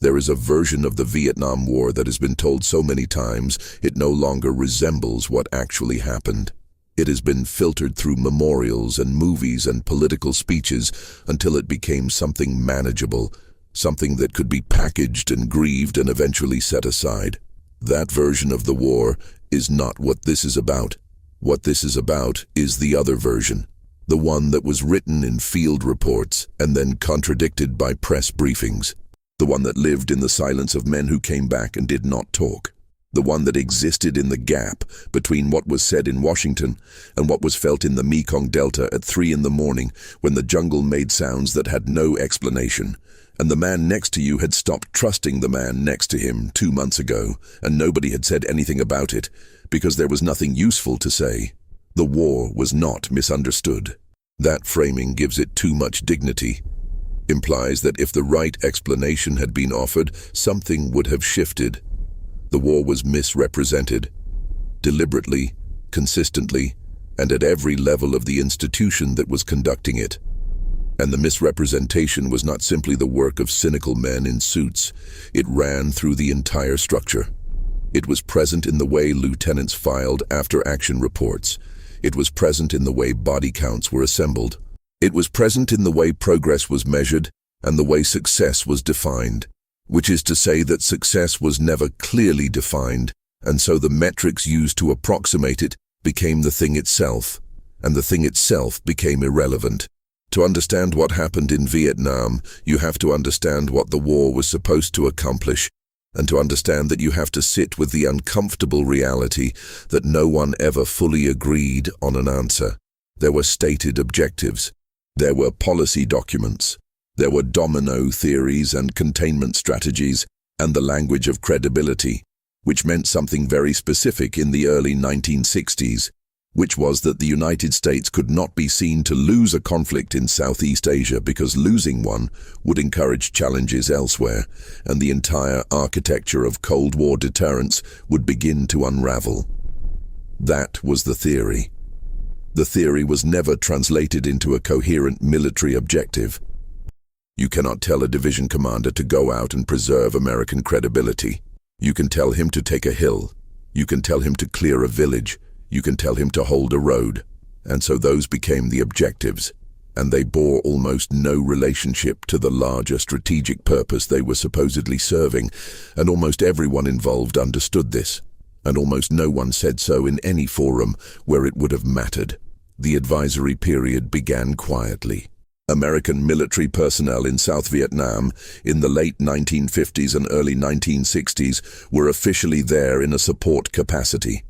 There is a version of the Vietnam War that has been told so many times it no longer resembles what actually happened. It has been filtered through memorials and movies and political speeches until it became something manageable, something that could be packaged and grieved and eventually set aside. That version of the war is not what this is about. What this is about is the other version, the one that was written in field reports and then contradicted by press briefings, the one that lived in the silence of men who came back and did not talk, the one that existed in the gap between what was said in Washington and what was felt in the Mekong Delta at 3 in the morning when the jungle made sounds that had no explanation, and the man next to you had stopped trusting the man next to him 2 months ago, and nobody had said anything about it because there was nothing useful to say. The war was not misunderstood. That framing gives it too much dignity, implies that if the right explanation had been offered, something would have shifted. The war was misrepresented, deliberately, consistently, and at every level of the institution that was conducting it. And the misrepresentation was not simply the work of cynical men in suits. It ran through the entire structure. It was present in the way lieutenants filed after-action reports. It was present in the way body counts were assembled. It was present in the way progress was measured and the way success was defined, which is to say that success was never clearly defined, and so the metrics used to approximate it became the thing itself, and the thing itself became irrelevant. To understand what happened in Vietnam, you have to understand what the war was supposed to accomplish, and to understand that you have to sit with the uncomfortable reality that no one ever fully agreed on an answer. There were stated objectives. There were policy documents. There were domino theories and containment strategies, and the language of credibility, which meant something very specific in the early 1960s, which was that the United States could not be seen to lose a conflict in Southeast Asia because losing one would encourage challenges elsewhere, and the entire architecture of Cold War deterrence would begin to unravel. That was the theory. The theory was never translated into a coherent military objective. You cannot tell a division commander to go out and preserve American credibility. You can tell him to take a hill. You can tell him to clear a village. You can tell him to hold a road. And so those became the objectives, and they bore almost no relationship to the larger strategic purpose they were supposedly serving, and almost everyone involved understood this, and almost no one said so in any forum where it would have mattered. The advisory period began quietly. American military personnel in South Vietnam in the late 1950s and early 1960s were officially there in a support capacity.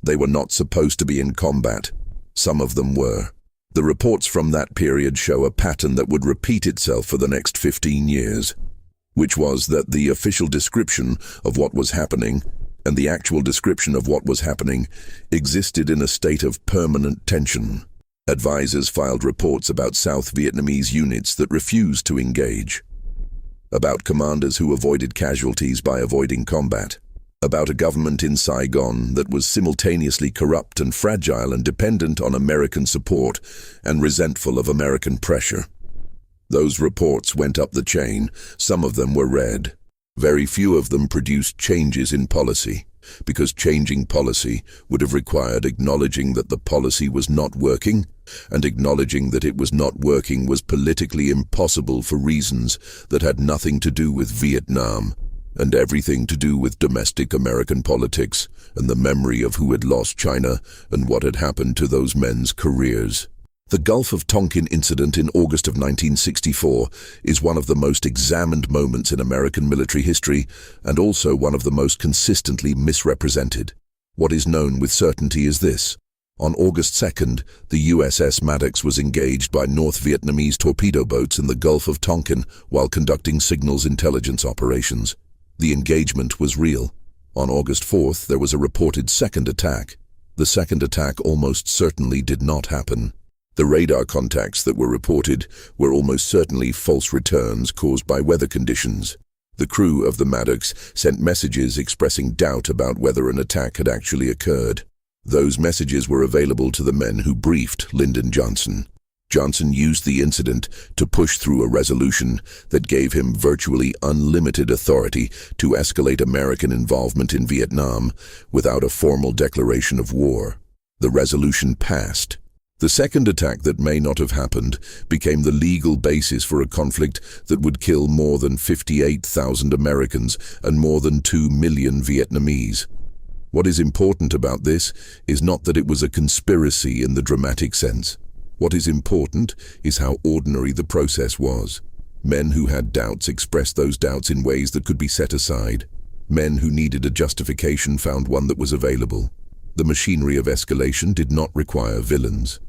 They were not supposed to be in combat. Some of them were. The reports from that period show a pattern that would repeat itself for the next 15 years, which was that the official description of what was happening and the actual description of what was happening existed in a state of permanent tension. Advisors filed reports about South Vietnamese units that refused to engage, about commanders who avoided casualties by avoiding combat, about a government in Saigon that was simultaneously corrupt and fragile and dependent on American support and resentful of American pressure. Those reports went up the chain. Some of them were read. Very few of them produced changes in policy, because changing policy would have required acknowledging that the policy was not working, and acknowledging that it was not working was politically impossible for reasons that had nothing to do with Vietnam, and everything to do with domestic American politics and the memory of who had lost China and what had happened to those men's careers. The Gulf of Tonkin incident in August of 1964 is one of the most examined moments in American military history and also one of the most consistently misrepresented. What is known with certainty is this. On August 2nd, the USS Maddox was engaged by North Vietnamese torpedo boats in the Gulf of Tonkin while conducting signals intelligence operations. The engagement was real. On August 4th, there was a reported second attack. The second attack almost certainly did not happen. The radar contacts that were reported were almost certainly false returns caused by weather conditions. The crew of the Maddox sent messages expressing doubt about whether an attack had actually occurred. Those messages were available to the men who briefed Lyndon Johnson. Johnson used the incident to push through a resolution that gave him virtually unlimited authority to escalate American involvement in Vietnam without a formal declaration of war. The resolution passed. The second attack that may not have happened became the legal basis for a conflict that would kill more than 58,000 Americans and more than 2 million Vietnamese. What is important about this is not that it was a conspiracy in the dramatic sense. What is important is how ordinary the process was. Men who had doubts expressed those doubts in ways that could be set aside. Men who needed a justification found one that was available. The machinery of escalation did not require villains.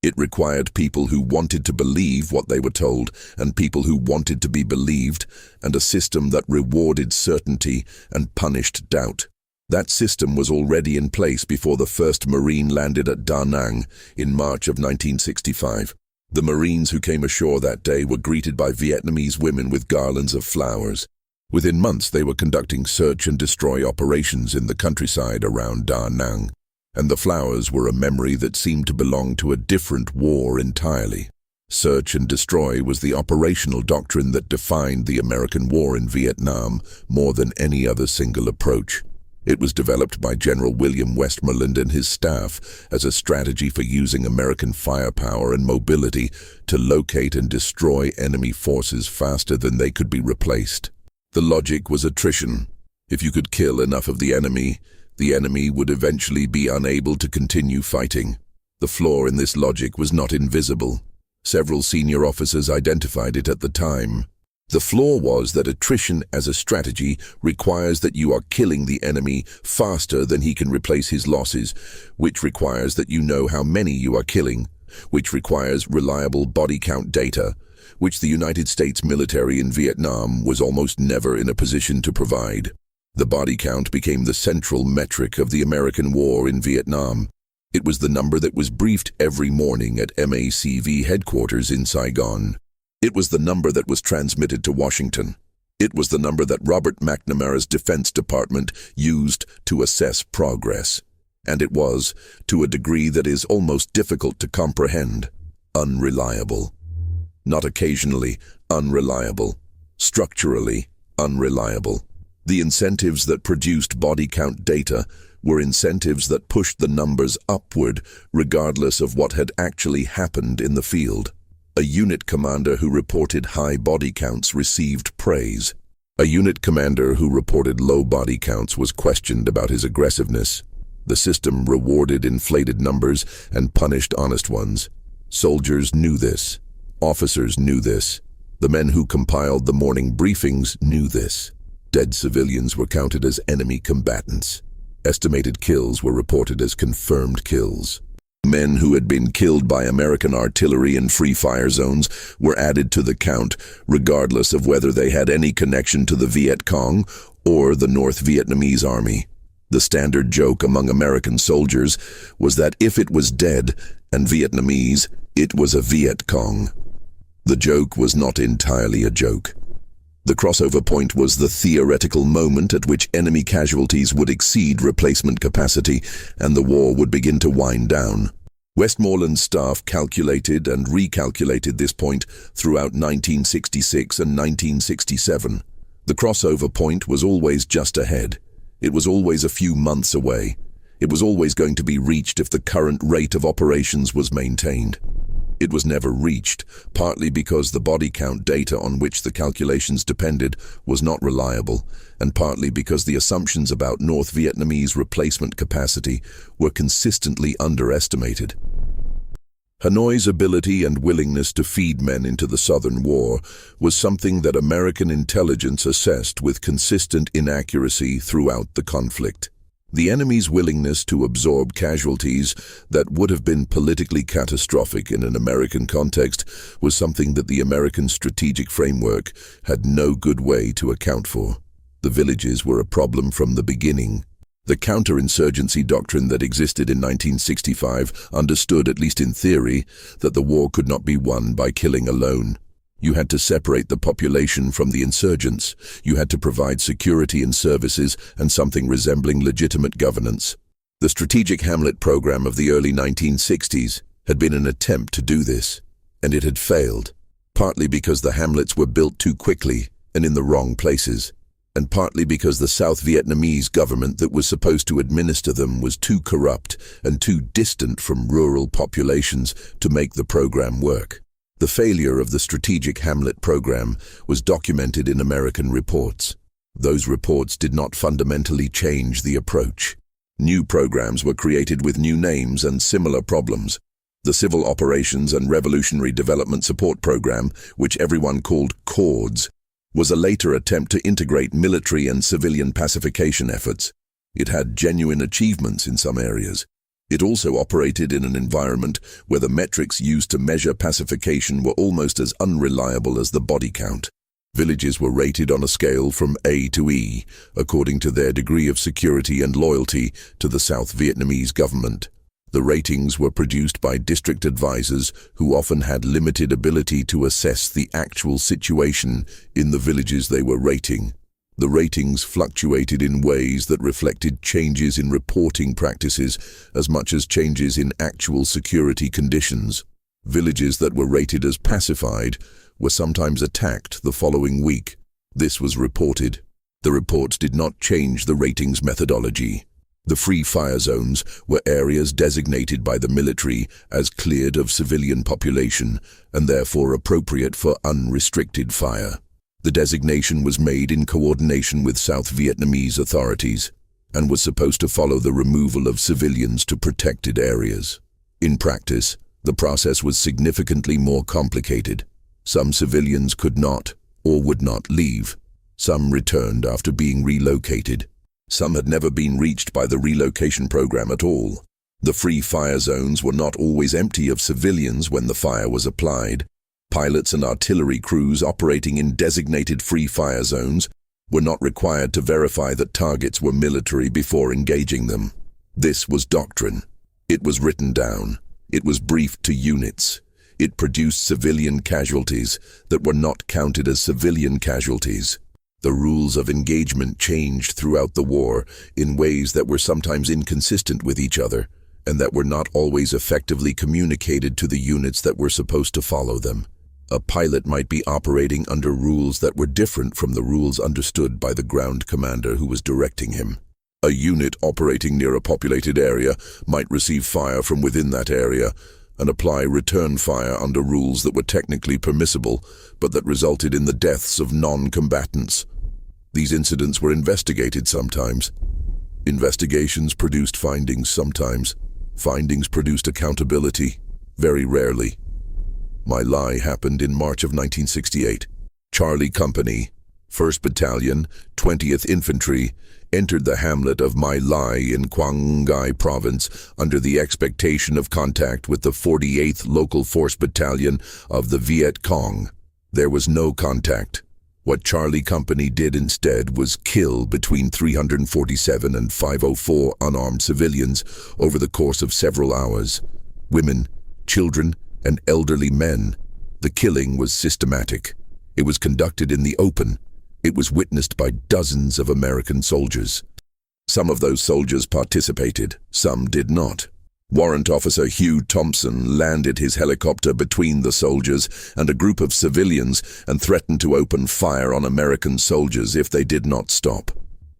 It required people who wanted to believe what they were told, and people who wanted to be believed, and a system that rewarded certainty and punished doubt. That system was already in place before the first Marine landed at Da Nang in March of 1965. The Marines who came ashore that day were greeted by Vietnamese women with garlands of flowers. Within months, they were conducting search and destroy operations in the countryside around Da Nang, and the flowers were a memory that seemed to belong to a different war entirely. Search and destroy was the operational doctrine that defined the American war in Vietnam more than any other single approach. It was developed by General William Westmoreland and his staff as a strategy for using American firepower and mobility to locate and destroy enemy forces faster than they could be replaced. The logic was attrition. If you could kill enough of the enemy would eventually be unable to continue fighting. The flaw in this logic was not invisible. Several senior officers identified it at the time. The flaw was that attrition as a strategy requires that you are killing the enemy faster than he can replace his losses, which requires that you know how many you are killing, which requires reliable body count data, which the United States military in Vietnam was almost never in a position to provide. The body count became the central metric of the American war in Vietnam. It was the number that was briefed every morning at MACV headquarters in Saigon. It was the number that was transmitted to Washington. It was the number that Robert McNamara's Defense Department used to assess progress. And it was, to a degree that is almost difficult to comprehend, unreliable. Not occasionally unreliable, structurally unreliable. The incentives that produced body count data were incentives that pushed the numbers upward regardless of what had actually happened in the field. A unit commander who reported high body counts received praise. A unit commander who reported low body counts was questioned about his aggressiveness. The system rewarded inflated numbers and punished honest ones. Soldiers knew this. Officers knew this. The men who compiled the morning briefings knew this. Dead civilians were counted as enemy combatants. Estimated kills were reported as confirmed kills. Men who had been killed by American artillery in free fire zones were added to the count, regardless of whether they had any connection to the Viet Cong or the North Vietnamese Army. The standard joke among American soldiers was that if it was dead and Vietnamese, it was a Viet Cong. The joke was not entirely a joke. The crossover point was the theoretical moment at which enemy casualties would exceed replacement capacity and the war would begin to wind down. Westmoreland's staff calculated and recalculated this point throughout 1966 and 1967. The crossover point was always just ahead. It was always a few months away. It was always going to be reached if the current rate of operations was maintained. It was never reached, partly because the body count data on which the calculations depended was not reliable, and partly because the assumptions about North Vietnamese replacement capacity were consistently underestimated. Hanoi's ability and willingness to feed men into the Southern War was something that American intelligence assessed with consistent inaccuracy throughout the conflict. The enemy's willingness to absorb casualties that would have been politically catastrophic in an American context was something that the American strategic framework had no good way to account for. The villages were a problem from the beginning. The counterinsurgency doctrine that existed in 1965 understood, at least in theory, that the war could not be won by killing alone. You had to separate the population from the insurgents. You had to provide security and services and something resembling legitimate governance. The strategic Hamlet program of the early 1960s had been an attempt to do this. And it had failed, partly because the hamlets were built too quickly and in the wrong places, and partly because the South Vietnamese government that was supposed to administer them was too corrupt and too distant from rural populations to make the program work. The failure of the strategic hamlet program was documented in American reports. Those reports did not fundamentally change the approach. New programs were created with new names and similar problems. The Civil Operations and Revolutionary Development Support Program, which everyone called CORDS, was a later attempt to integrate military and civilian pacification efforts. It had genuine achievements in some areas. It also operated in an environment where the metrics used to measure pacification were almost as unreliable as the body count. Villages were rated on a scale from A to E, according to their degree of security and loyalty to the South Vietnamese government. The ratings were produced by district advisors who often had limited ability to assess the actual situation in the villages they were rating. The ratings fluctuated in ways that reflected changes in reporting practices as much as changes in actual security conditions. Villages that were rated as pacified were sometimes attacked the following week. This was reported. The reports did not change the ratings methodology. The free fire zones were areas designated by the military as cleared of civilian population and therefore appropriate for unrestricted fire. The designation was made in coordination with South Vietnamese authorities and was supposed to follow the removal of civilians to protected areas. In practice, the process was significantly more complicated. Some civilians could not or would not leave. Some returned after being relocated. Some had never been reached by the relocation program at all. The free fire zones were not always empty of civilians when the fire was applied. Pilots and artillery crews operating in designated free fire zones were not required to verify that targets were military before engaging them. This was doctrine. It was written down. It was briefed to units. It produced civilian casualties that were not counted as civilian casualties. The rules of engagement changed throughout the war in ways that were sometimes inconsistent with each other and that were not always effectively communicated to the units that were supposed to follow them. A pilot might be operating under rules that were different from the rules understood by the ground commander who was directing him. A unit operating near a populated area might receive fire from within that area and apply return fire under rules that were technically permissible, but that resulted in the deaths of non-combatants. These incidents were investigated sometimes. Investigations produced findings sometimes. Findings produced accountability, very rarely. My Lai happened in March of 1968. Charlie Company, 1st Battalion, 20th Infantry, entered the hamlet of My Lai in Quang Ngai Province under the expectation of contact with the 48th Local Force Battalion of the Viet Cong. There was no contact. What Charlie Company did instead was kill between 347 and 504 unarmed civilians over the course of several hours. Women, children, and elderly men. The killing was systematic. It was conducted in the open. It was witnessed by dozens of American soldiers. Some of those soldiers participated, some did not. Warrant Officer Hugh Thompson landed his helicopter between the soldiers and a group of civilians and threatened to open fire on American soldiers if they did not stop.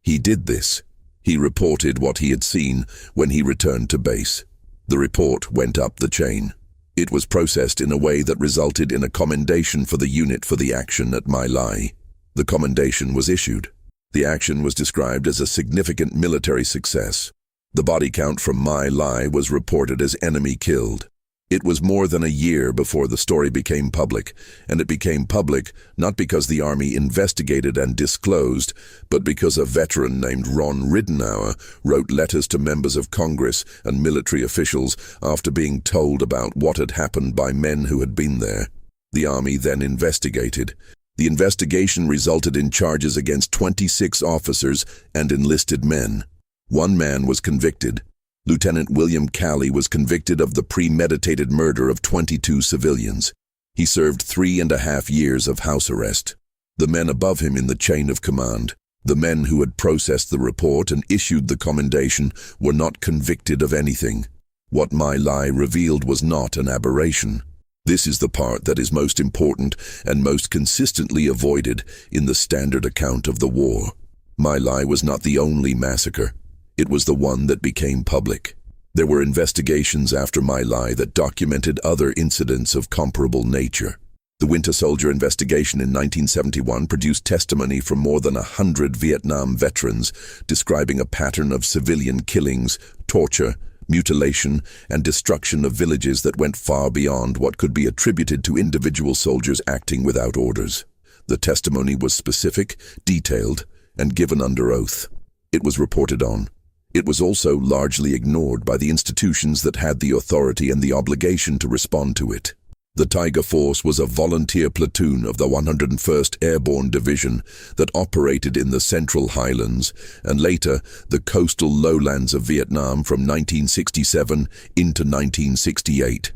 He did this. He reported what he had seen when he returned to base. The report went up the chain. It was processed in a way that resulted in a commendation for the unit for the action at My Lai. The commendation was issued. The action was described as a significant military success. The body count from My Lai was reported as enemy killed. It was more than a year before the story became public, and it became public not because the Army investigated and disclosed, but because a veteran named Ron Ridenour wrote letters to members of Congress and military officials after being told about what had happened by men who had been there. The Army then investigated. The investigation resulted in charges against 26 officers and enlisted men. One man was convicted. Lieutenant William Calley was convicted of the premeditated murder of 22 civilians. He served 3.5 years of house arrest. The men above him in the chain of command, the men who had processed the report and issued the commendation, were not convicted of anything. What My Lai revealed was not an aberration. This is the part that is most important and most consistently avoided in the standard account of the war. My Lai was not the only massacre. It was the one that became public. There were investigations after My Lai that documented other incidents of comparable nature. The Winter Soldier investigation in 1971 produced testimony from more than 100 Vietnam veterans describing a pattern of civilian killings, torture, mutilation, and destruction of villages that went far beyond what could be attributed to individual soldiers acting without orders. The testimony was specific, detailed, and given under oath. It was reported on. It was also largely ignored by the institutions that had the authority and the obligation to respond to it. The Tiger Force was a volunteer platoon of the 101st Airborne Division that operated in the Central Highlands and later the coastal lowlands of Vietnam from 1967 into 1968.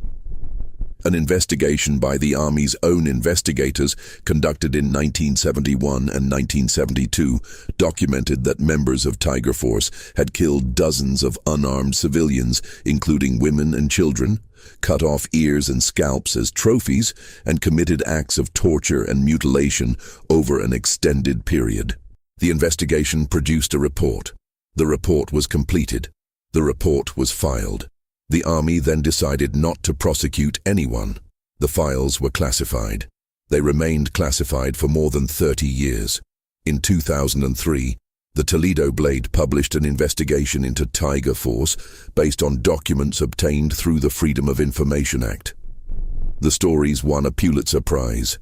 An investigation by the Army's own investigators conducted in 1971 and 1972 documented that members of Tiger Force had killed dozens of unarmed civilians, including women and children, cut off ears and scalps as trophies, and committed acts of torture and mutilation over an extended period. The investigation produced a report. The report was completed. The report was filed. The Army then decided not to prosecute anyone. The files were classified. They remained classified for more than 30 years. In 2003, the Toledo Blade published an investigation into Tiger Force based on documents obtained through the Freedom of Information Act. The stories won a Pulitzer Prize.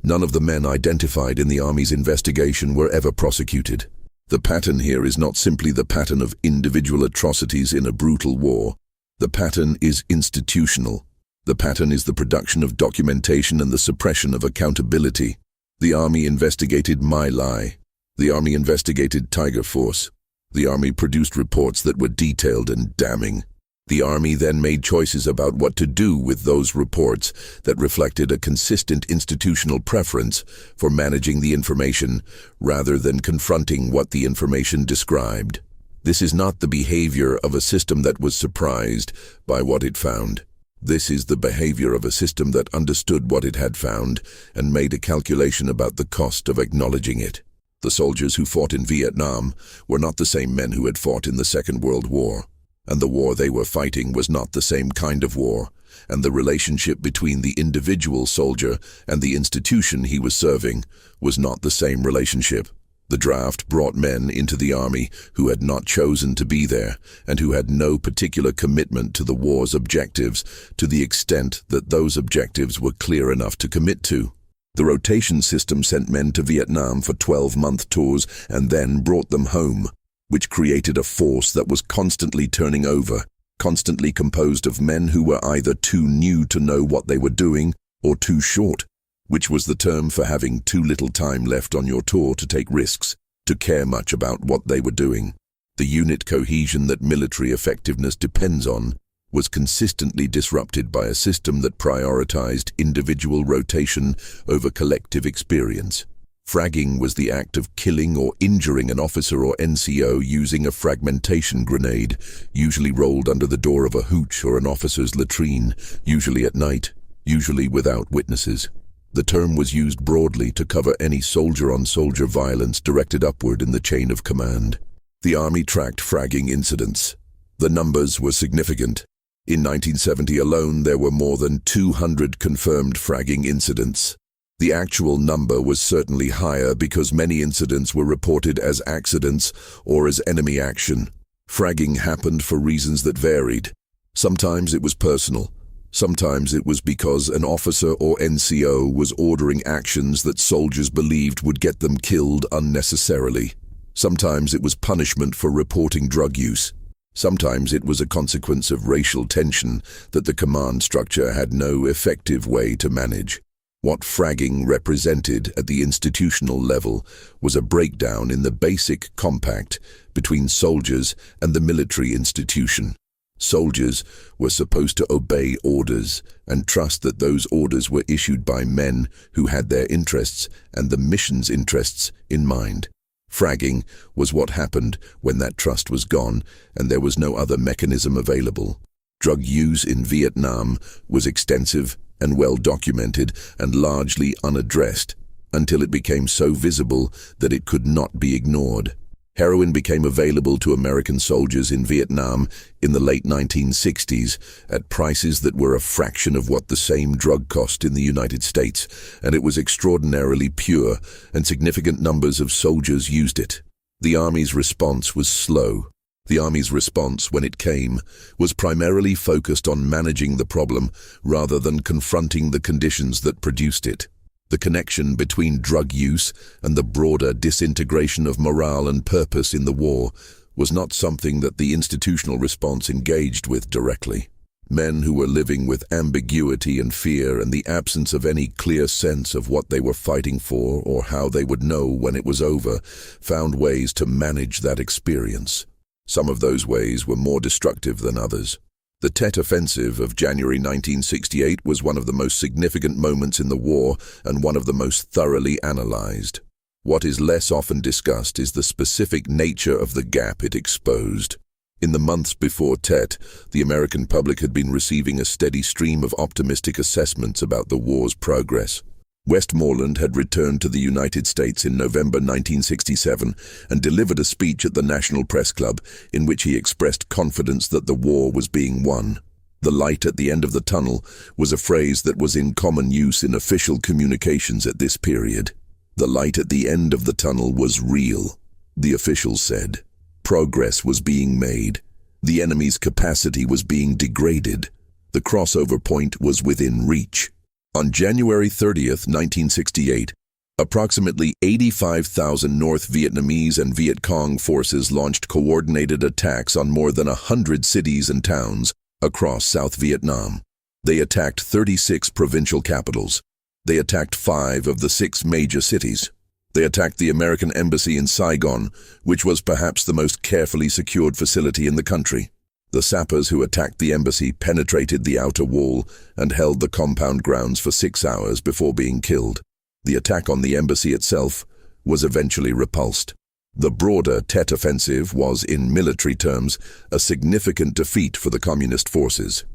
None of the men identified in the Army's investigation were ever prosecuted. The pattern here is not simply the pattern of individual atrocities in a brutal war. The pattern is institutional. The pattern is the production of documentation and the suppression of accountability. The Army investigated My Lai. The Army investigated Tiger Force. The Army produced reports that were detailed and damning. The Army then made choices about what to do with those reports that reflected a consistent institutional preference for managing the information rather than confronting what the information described. This is not the behavior of a system that was surprised by what it found. This is the behavior of a system that understood what it had found and made a calculation about the cost of acknowledging it. The soldiers who fought in Vietnam were not the same men who had fought in the Second World War, and the war they were fighting was not the same kind of war, and the relationship between the individual soldier and the institution he was serving was not the same relationship. The draft brought men into the Army who had not chosen to be there and who had no particular commitment to the war's objectives to the extent that those objectives were clear enough to commit to. The rotation system sent men to Vietnam for 12-month tours and then brought them home, which created a force that was constantly turning over, constantly composed of men who were either too new to know what they were doing or too short, which was the term for having too little time left on your tour to take risks, to care much about what they were doing. The unit cohesion that military effectiveness depends on was consistently disrupted by a system that prioritized individual rotation over collective experience. Fragging was the act of killing or injuring an officer or NCO using a fragmentation grenade, usually rolled under the door of a hooch or an officer's latrine, usually at night, usually without witnesses. The term was used broadly to cover any soldier-on-soldier violence directed upward in the chain of command. The Army tracked fragging incidents. The numbers were significant. In 1970 alone, there were more than 200 confirmed fragging incidents. The actual number was certainly higher because many incidents were reported as accidents or as enemy action. Fragging happened for reasons that varied. Sometimes it was personal. Sometimes it was because an officer or NCO was ordering actions that soldiers believed would get them killed unnecessarily. Sometimes it was punishment for reporting drug use. Sometimes it was a consequence of racial tension that the command structure had no effective way to manage. What fragging represented at the institutional level was a breakdown in the basic compact between soldiers and the military institution. Soldiers were supposed to obey orders and trust that those orders were issued by men who had their interests and the mission's interests in mind. Fragging was what happened when that trust was gone and there was no other mechanism available. Drug use in Vietnam was extensive and well documented and largely unaddressed, until it became so visible that it could not be ignored. Heroin became available to American soldiers in Vietnam in the late 1960s at prices that were a fraction of what the same drug cost in the United States, and it was extraordinarily pure, and significant numbers of soldiers used it. The Army's response was slow. The Army's response, when it came, was primarily focused on managing the problem rather than confronting the conditions that produced it. The connection between drug use and the broader disintegration of morale and purpose in the war was not something that the institutional response engaged with directly. Men who were living with ambiguity and fear and the absence of any clear sense of what they were fighting for or how they would know when it was over found ways to manage that experience. Some of those ways were more destructive than others. The Tet Offensive of January 1968 was one of the most significant moments in the war and one of the most thoroughly analyzed. What is less often discussed is the specific nature of the gap it exposed. In the months before Tet, the American public had been receiving a steady stream of optimistic assessments about the war's progress. Westmoreland had returned to the United States in November 1967 and delivered a speech at the National Press Club in which he expressed confidence that the war was being won. The light at the end of the tunnel was a phrase that was in common use in official communications at this period. The light at the end of the tunnel was real, the officials said. Progress was being made. The enemy's capacity was being degraded. The crossover point was within reach. On January 30th, 1968, approximately 85,000 North Vietnamese and Viet Cong forces launched coordinated attacks on more than 100 cities and towns across South Vietnam. They attacked 36 provincial capitals. They attacked 5 of the 6 major cities. They attacked the American embassy in Saigon, which was perhaps the most carefully secured facility in the country. The sappers who attacked the embassy penetrated the outer wall and held the compound grounds for 6 hours before being killed. The attack on the embassy itself was eventually repulsed. The broader Tet Offensive was, in military terms, a significant defeat for the communist forces.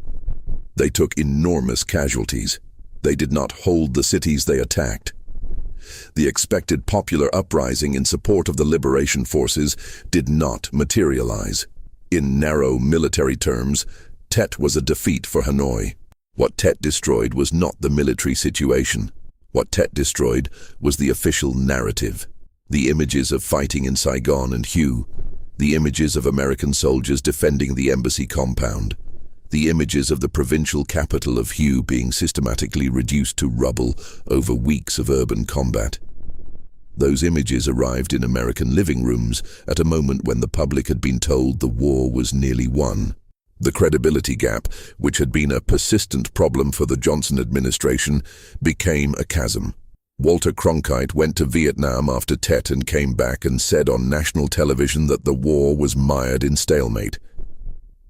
They took enormous casualties. They did not hold the cities they attacked. The expected popular uprising in support of the liberation forces did not materialize. In narrow military terms, Tet was a defeat for Hanoi. What Tet destroyed was not the military situation. What Tet destroyed was the official narrative. The images of fighting in Saigon and Hue, the images of American soldiers defending the embassy compound, the images of the provincial capital of Hue being systematically reduced to rubble over weeks of urban combat. Those images arrived in American living rooms at a moment when the public had been told the war was nearly won. The credibility gap, which had been a persistent problem for the Johnson administration, became a chasm. Walter Cronkite went to Vietnam after Tet and came back and said on national television that the war was mired in stalemate.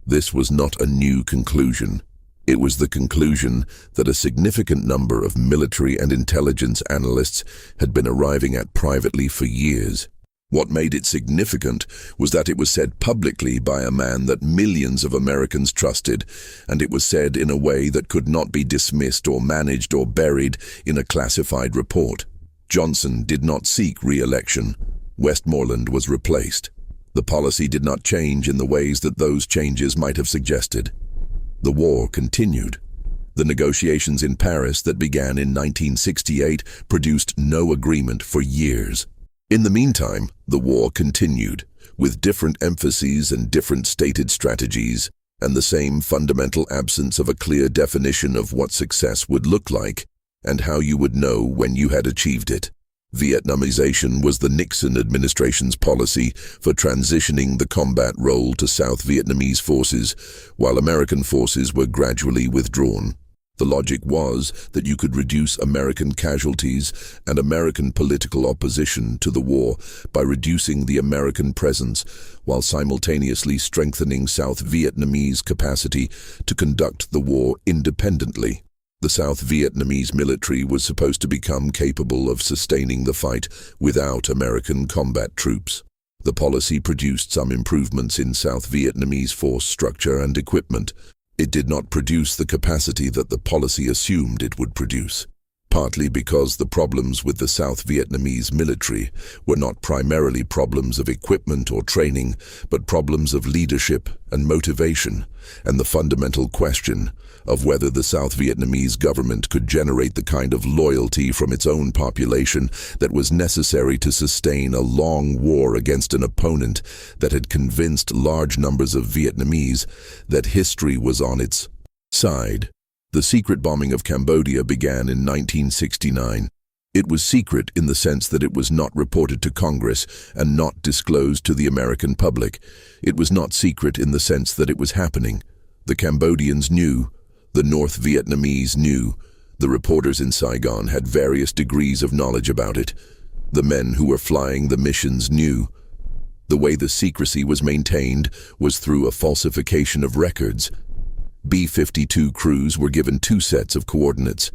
This was not a new conclusion. It was the conclusion that a significant number of military and intelligence analysts had been arriving at privately for years. What made it significant was that it was said publicly by a man that millions of Americans trusted, and it was said in a way that could not be dismissed or managed or buried in a classified report. Johnson did not seek re-election. Westmoreland was replaced. The policy did not change in the ways that those changes might have suggested. The war continued. The negotiations in Paris that began in 1968 produced no agreement for years. In the meantime, the war continued, with different emphases and different stated strategies, and the same fundamental absence of a clear definition of what success would look like and how you would know when you had achieved it. Vietnamization was the Nixon administration's policy for transitioning the combat role to South Vietnamese forces, while American forces were gradually withdrawn. The logic was that you could reduce American casualties and American political opposition to the war by reducing the American presence while simultaneously strengthening South Vietnamese capacity to conduct the war independently. The South Vietnamese military was supposed to become capable of sustaining the fight without American combat troops. The policy produced some improvements in South Vietnamese force structure and equipment. It did not produce the capacity that the policy assumed it would produce, partly because the problems with the South Vietnamese military were not primarily problems of equipment or training, but problems of leadership and motivation, and the fundamental question of whether the South Vietnamese government could generate the kind of loyalty from its own population that was necessary to sustain a long war against an opponent that had convinced large numbers of Vietnamese that history was on its side. The secret bombing of Cambodia began in 1969. It was secret in the sense that it was not reported to Congress and not disclosed to the American public. It was not secret in the sense that it was happening. The Cambodians knew. The North Vietnamese knew. The reporters in Saigon had various degrees of knowledge about it. The men who were flying the missions knew. The way the secrecy was maintained was through a falsification of records. B-52 crews were given 2 sets of coordinates.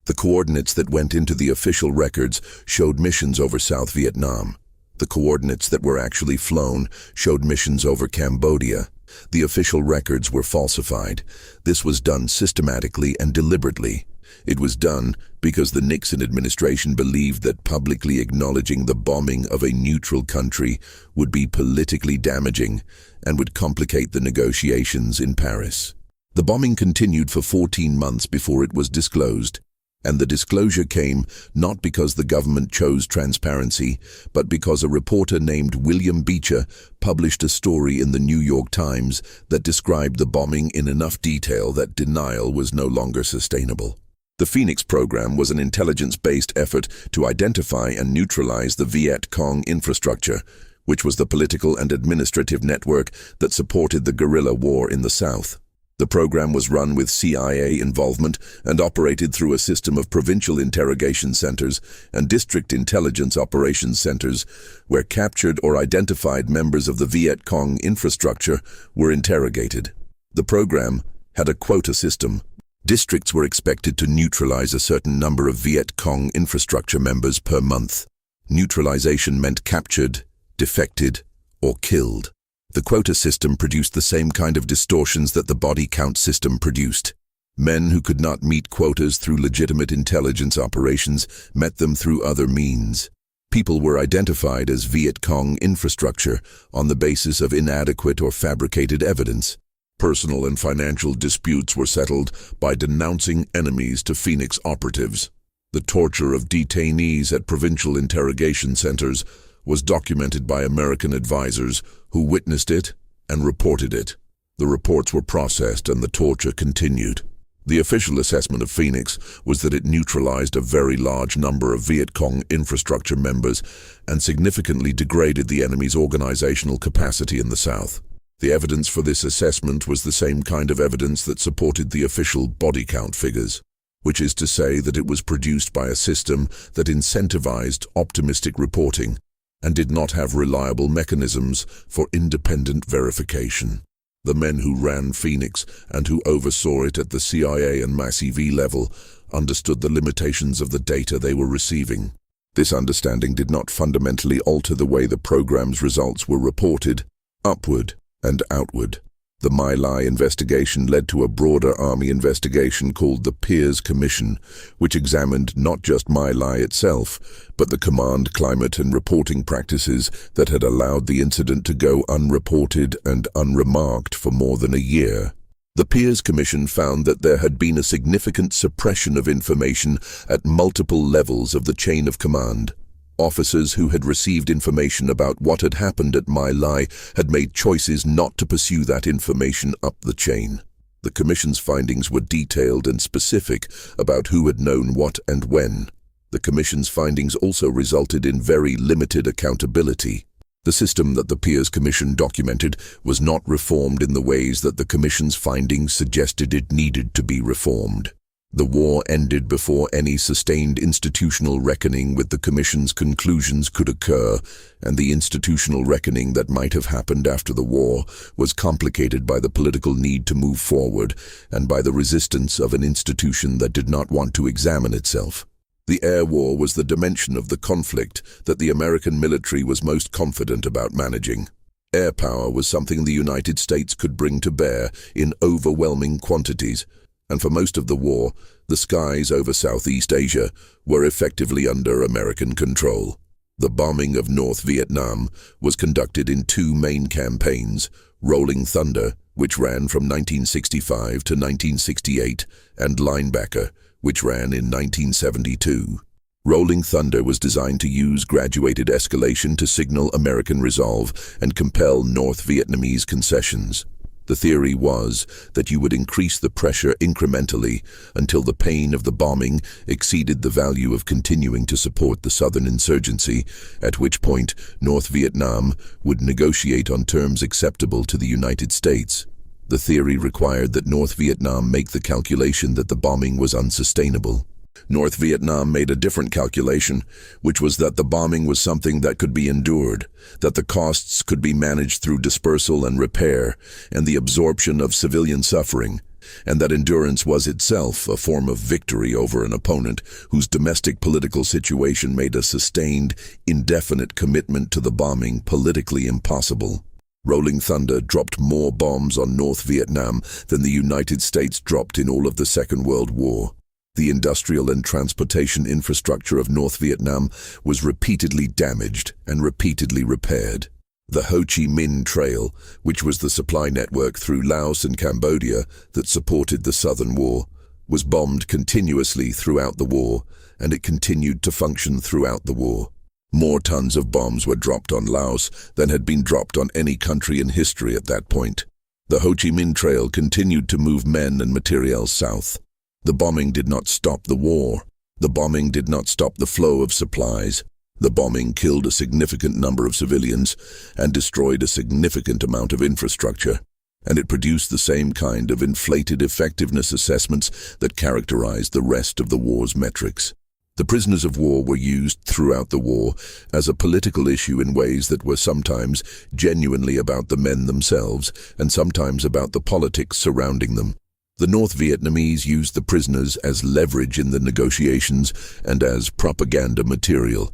The coordinates that went into the official records showed missions over South Vietnam. The coordinates that were actually flown showed missions over Cambodia. The official records were falsified. This was done systematically and deliberately. It was done because the Nixon administration believed that publicly acknowledging the bombing of a neutral country would be politically damaging and would complicate the negotiations in Paris. The bombing continued for 14 months before it was disclosed, and the disclosure came not because the government chose transparency, but because a reporter named William Beecher published a story in the New York Times that described the bombing in enough detail that denial was no longer sustainable. The Phoenix program was an intelligence-based effort to identify and neutralize the Viet Cong infrastructure, which was the political and administrative network that supported the guerrilla war in the South. The program was run with CIA involvement and operated through a system of provincial interrogation centers and district intelligence operations centers where captured or identified members of the Viet Cong infrastructure were interrogated. The program had a quota system. Districts were expected to neutralize a certain number of Viet Cong infrastructure members per month. Neutralization meant captured, defected, or killed. The quota system produced the same kind of distortions that the body count system produced. Men who could not meet quotas through legitimate intelligence operations met them through other means. People were identified as Viet Cong infrastructure on the basis of inadequate or fabricated evidence. Personal and financial disputes were settled by denouncing enemies to Phoenix operatives. The torture of detainees at provincial interrogation centers was documented by American advisors who witnessed it and reported it. The reports were processed and the torture continued. The official assessment of Phoenix was that it neutralized a very large number of Viet Cong infrastructure members and significantly degraded the enemy's organizational capacity in the South. The evidence for this assessment was the same kind of evidence that supported the official body count figures, which is to say that it was produced by a system that incentivized optimistic reporting and did not have reliable mechanisms for independent verification. The men who ran Phoenix and who oversaw it at the CIA and MASIV level understood the limitations of the data they were receiving. This understanding did not fundamentally alter the way the program's results were reported, upward and outward. The My Lai investigation led to a broader Army investigation called the Peers Commission, which examined not just My Lai itself, but the command climate and reporting practices that had allowed the incident to go unreported and unremarked for more than a year. The Peers Commission found that there had been a significant suppression of information at multiple levels of the chain of command. Officers who had received information about what had happened at My Lai had made choices not to pursue that information up the chain. The Commission's findings were detailed and specific about who had known what and when. The Commission's findings also resulted in very limited accountability. The system that the Peers Commission documented was not reformed in the ways that the Commission's findings suggested it needed to be reformed. The war ended before any sustained institutional reckoning with the Commission's conclusions could occur, and the institutional reckoning that might have happened after the war was complicated by the political need to move forward and by the resistance of an institution that did not want to examine itself. The air war was the dimension of the conflict that the American military was most confident about managing. Air power was something the United States could bring to bear in overwhelming quantities, and for most of the war, the skies over Southeast Asia were effectively under American control. The bombing of North Vietnam was conducted in two main campaigns, Rolling Thunder, which ran from 1965 to 1968, and Linebacker, which ran in 1972. Rolling Thunder was designed to use graduated escalation to signal American resolve and compel North Vietnamese concessions. The theory was that you would increase the pressure incrementally until the pain of the bombing exceeded the value of continuing to support the southern insurgency, at which point North Vietnam would negotiate on terms acceptable to the United States. The theory required that North Vietnam make the calculation that the bombing was unsustainable. North Vietnam made a different calculation, which was that the bombing was something that could be endured, that the costs could be managed through dispersal and repair, and the absorption of civilian suffering, and that endurance was itself a form of victory over an opponent whose domestic political situation made a sustained, indefinite commitment to the bombing politically impossible. Rolling Thunder dropped more bombs on North Vietnam than the United States dropped in all of the Second World War. The industrial and transportation infrastructure of North Vietnam was repeatedly damaged and repeatedly repaired. The Ho Chi Minh Trail, which was the supply network through Laos and Cambodia that supported the Southern War, was bombed continuously throughout the war, and it continued to function throughout the war. More tons of bombs were dropped on Laos than had been dropped on any country in history at that point. The Ho Chi Minh Trail continued to move men and materiel south. The bombing did not stop the war. The bombing did not stop the flow of supplies. The bombing killed a significant number of civilians and destroyed a significant amount of infrastructure, and it produced the same kind of inflated effectiveness assessments that characterized the rest of the war's metrics. The prisoners of war were used throughout the war as a political issue in ways that were sometimes genuinely about the men themselves and sometimes about the politics surrounding them. The North Vietnamese used the prisoners as leverage in the negotiations and as propaganda material.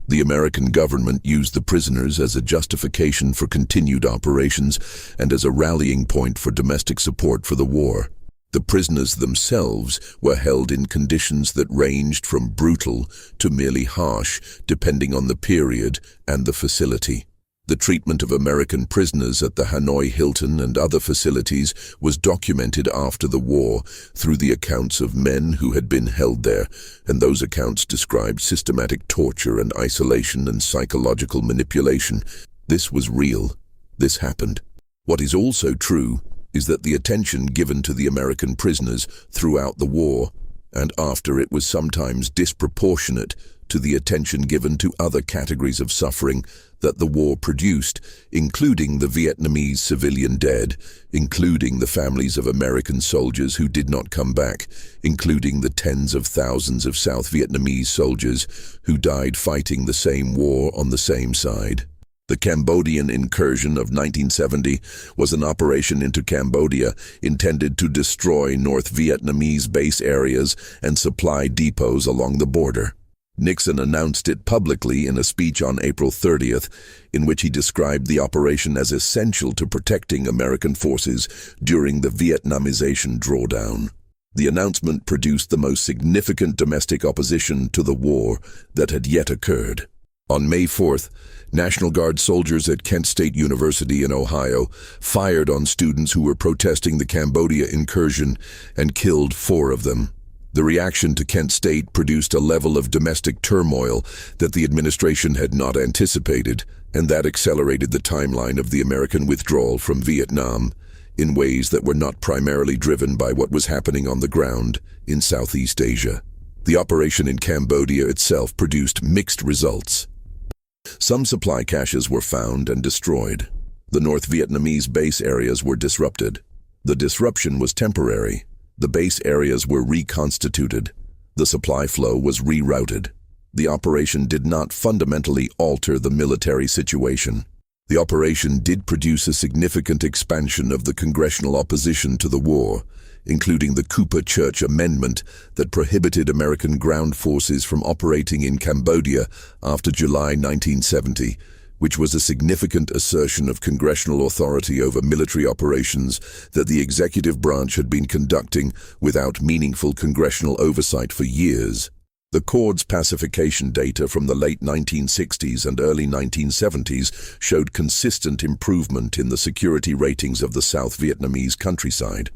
The American government used the prisoners as a justification for continued operations and as a rallying point for domestic support for the war. The prisoners themselves were held in conditions that ranged from brutal to merely harsh, depending on the period and the facility. The treatment of American prisoners at the Hanoi Hilton and other facilities was documented after the war through the accounts of men who had been held there, and those accounts described systematic torture and isolation and psychological manipulation. This was real. This happened. What is also true is that the attention given to the American prisoners throughout the war and after it was sometimes disproportionate to the attention given to other categories of suffering that the war produced, including the Vietnamese civilian dead, including the families of American soldiers who did not come back, including the tens of thousands of South Vietnamese soldiers who died fighting the same war on the same side. The Cambodian incursion of 1970 was an operation into Cambodia intended to destroy North Vietnamese base areas and supply depots along the border. Nixon announced it publicly in a speech on April 30th, in which he described the operation as essential to protecting American forces during the Vietnamization drawdown. The announcement produced the most significant domestic opposition to the war that had yet occurred. On May 4th, National Guard soldiers at Kent State University in Ohio fired on students who were protesting the Cambodia incursion and killed 4 of them. The reaction to Kent State produced a level of domestic turmoil that the administration had not anticipated, and that accelerated the timeline of the American withdrawal from Vietnam in ways that were not primarily driven by what was happening on the ground in Southeast Asia. The operation in Cambodia itself produced mixed results. Some supply caches were found and destroyed. The North Vietnamese base areas were disrupted. The disruption was temporary. The base areas were reconstituted. The supply flow was rerouted. The operation did not fundamentally alter the military situation. The operation did produce a significant expansion of the congressional opposition to the war, including the Cooper Church Amendment that prohibited American ground forces from operating in Cambodia after July 1970, which was a significant assertion of congressional authority over military operations that the executive branch had been conducting without meaningful congressional oversight for years. The Accords pacification data from the late 1960s and early 1970s showed consistent improvement in the security ratings of the South Vietnamese countryside.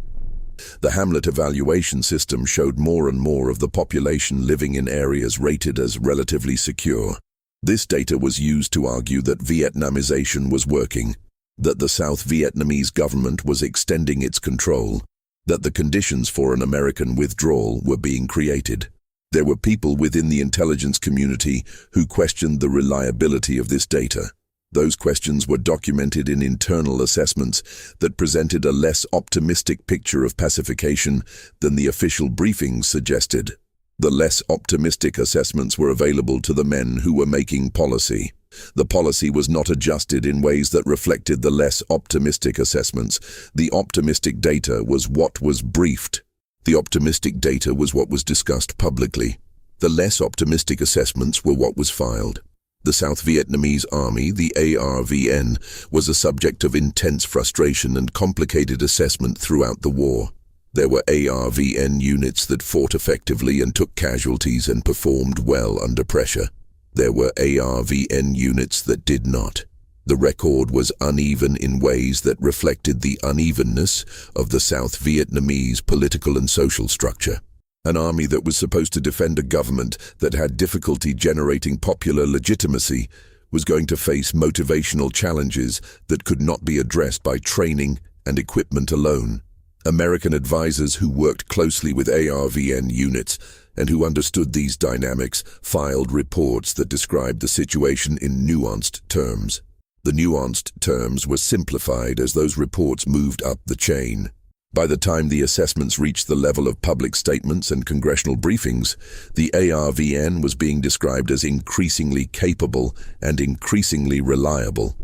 The Hamlet evaluation system showed more and more of the population living in areas rated as relatively secure. This data was used to argue that Vietnamization was working, that the South Vietnamese government was extending its control, that the conditions for an American withdrawal were being created. There were people within the intelligence community who questioned the reliability of this data. Those questions were documented in internal assessments that presented a less optimistic picture of pacification than the official briefings suggested. The less optimistic assessments were available to the men who were making policy. The policy was not adjusted in ways that reflected the less optimistic assessments. The optimistic data was what was briefed. The optimistic data was what was discussed publicly. The less optimistic assessments were what was filed. The South Vietnamese Army, the ARVN, was a subject of intense frustration and complicated assessment throughout the war. There were ARVN units that fought effectively and took casualties and performed well under pressure. There were ARVN units that did not. The record was uneven in ways that reflected the unevenness of the South Vietnamese political and social structure. An army that was supposed to defend a government that had difficulty generating popular legitimacy was going to face motivational challenges that could not be addressed by training and equipment alone. American advisors who worked closely with ARVN units and who understood these dynamics filed reports that described the situation in nuanced terms. The nuanced terms were simplified as those reports moved up the chain. By the time the assessments reached the level of public statements and congressional briefings, the ARVN was being described as increasingly capable and increasingly reliable,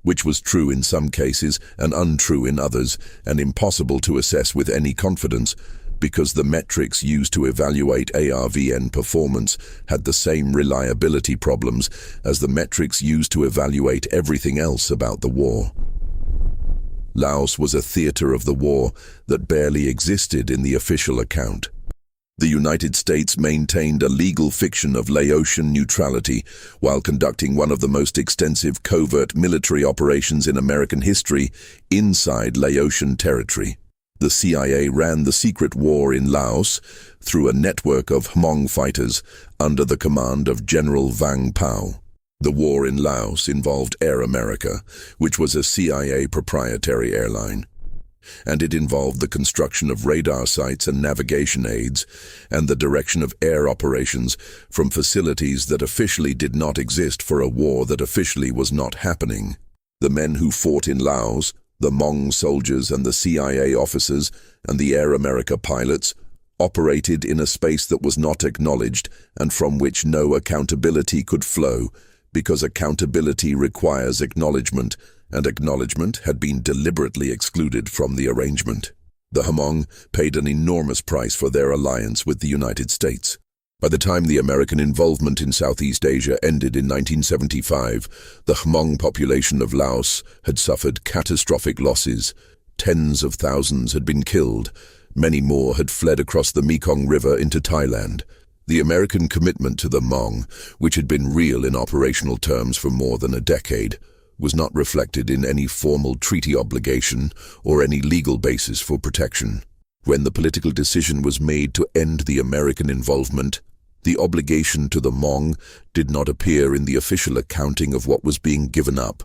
which was true in some cases and untrue in others, and impossible to assess with any confidence, because the metrics used to evaluate ARVN performance had the same reliability problems as the metrics used to evaluate everything else about the war. Laos was a theater of the war that barely existed in the official account. The United States maintained a legal fiction of Laotian neutrality while conducting one of the most extensive covert military operations in American history inside Laotian territory. The CIA ran the secret war in Laos through a network of Hmong fighters under the command of General Vang Pao. The war in Laos involved Air America, which was a CIA proprietary airline, and it involved the construction of radar sites and navigation aids and the direction of air operations from facilities that officially did not exist for a war that officially was not happening. The men who fought in Laos, the Hmong soldiers and the CIA officers and the Air America pilots, operated in a space that was not acknowledged and from which no accountability could flow, because accountability requires acknowledgement, and acknowledgement had been deliberately excluded from the arrangement. The Hmong paid an enormous price for their alliance with the United States. By the time the American involvement in Southeast Asia ended in 1975, the Hmong population of Laos had suffered catastrophic losses. Tens of thousands had been killed. Many more had fled across the Mekong River into Thailand. The American commitment to the Hmong, which had been real in operational terms for more than a decade, was not reflected in any formal treaty obligation or any legal basis for protection. When the political decision was made to end the American involvement, the obligation to the Hmong did not appear in the official accounting of what was being given up.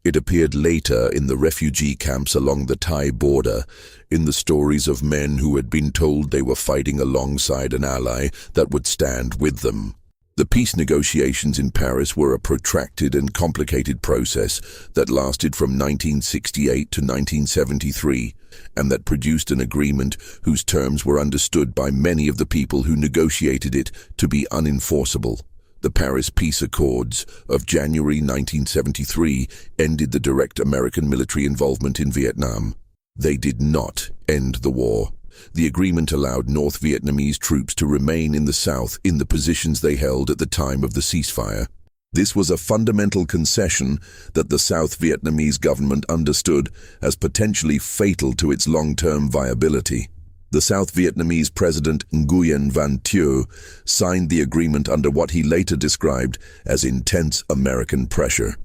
It appeared later in the refugee camps along the Thai border, in the stories of men who had been told they were fighting alongside an ally that would stand with them. The peace negotiations in Paris were a protracted and complicated process that lasted from 1968 to 1973, and that produced an agreement whose terms were understood by many of the people who negotiated it to be unenforceable. The Paris Peace Accords of January 1973 ended the direct American military involvement in Vietnam. They did not end the war. The agreement allowed North Vietnamese troops to remain in the south in the positions they held at the time of the ceasefire. This was a fundamental concession that the South Vietnamese government understood as potentially fatal to its long-term viability. The South Vietnamese President Nguyen Van Thieu signed the agreement under what he later described as intense American pressure.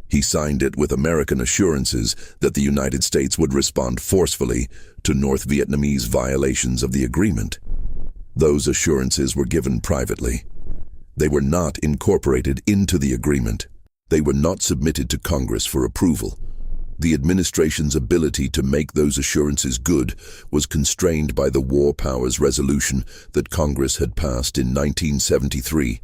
He signed it with American assurances that the United States would respond forcefully to North Vietnamese violations of the agreement. Those assurances were given privately. They were not incorporated into the agreement. They were not submitted to Congress for approval. The administration's ability to make those assurances good was constrained by the War Powers Resolution that Congress had passed in 1973,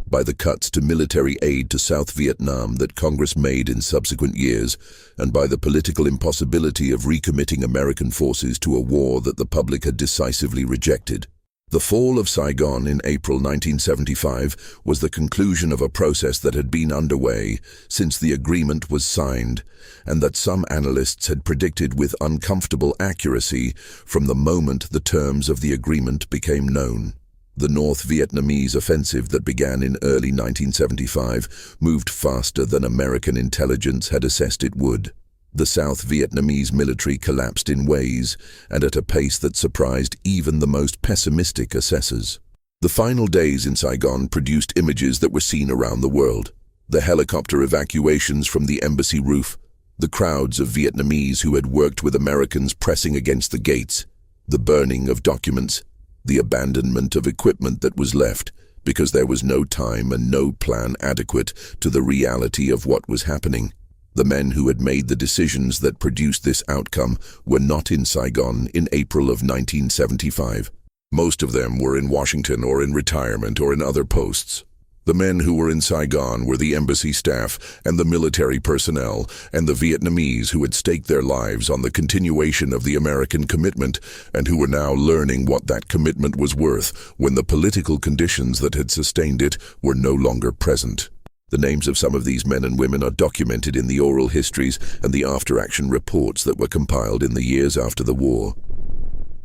by the cuts to military aid to South Vietnam that Congress made in subsequent years, and by the political impossibility of recommitting American forces to a war that the public had decisively rejected. The fall of Saigon in April 1975 was the conclusion of a process that had been underway since the agreement was signed, and that some analysts had predicted with uncomfortable accuracy from the moment the terms of the agreement became known. The North Vietnamese offensive that began in early 1975 moved faster than American intelligence had assessed it would. The South Vietnamese military collapsed in ways and at a pace that surprised even the most pessimistic assessors. The final days in Saigon produced images that were seen around the world. The helicopter evacuations from the embassy roof, the crowds of Vietnamese who had worked with Americans pressing against the gates, the burning of documents, the abandonment of equipment that was left because there was no time and no plan adequate to the reality of what was happening. The men who had made the decisions that produced this outcome were not in Saigon in April of 1975. Most of them were in Washington or in retirement or in other posts. The men who were in Saigon were the embassy staff and the military personnel and the Vietnamese who had staked their lives on the continuation of the American commitment and who were now learning what that commitment was worth when the political conditions that had sustained it were no longer present. The names of some of these men and women are documented in the oral histories and the after-action reports that were compiled in the years after the war.